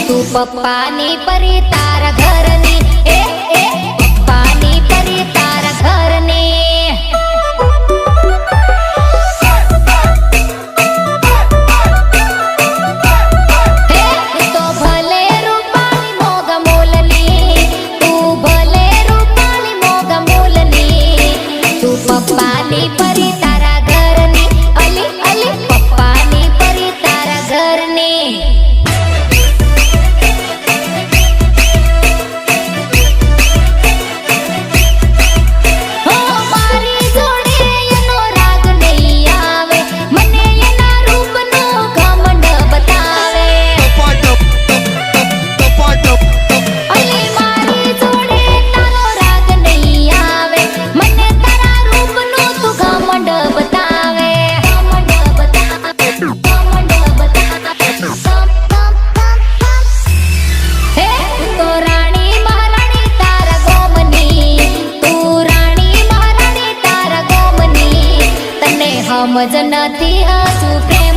તું પપ્પાની પરી તારા ઘરની એ પપ્પાની પરી તારા ઘરની તો ભલે રૂપાળી મોગા મોલની તું ભલે રૂપાળી મોગા મોલની તું પપ્પાની પરી તારા ઘરની અલી અલી પપ્પાની પરી તારા ઘરની સમજ નથી હજુ પ્રેમ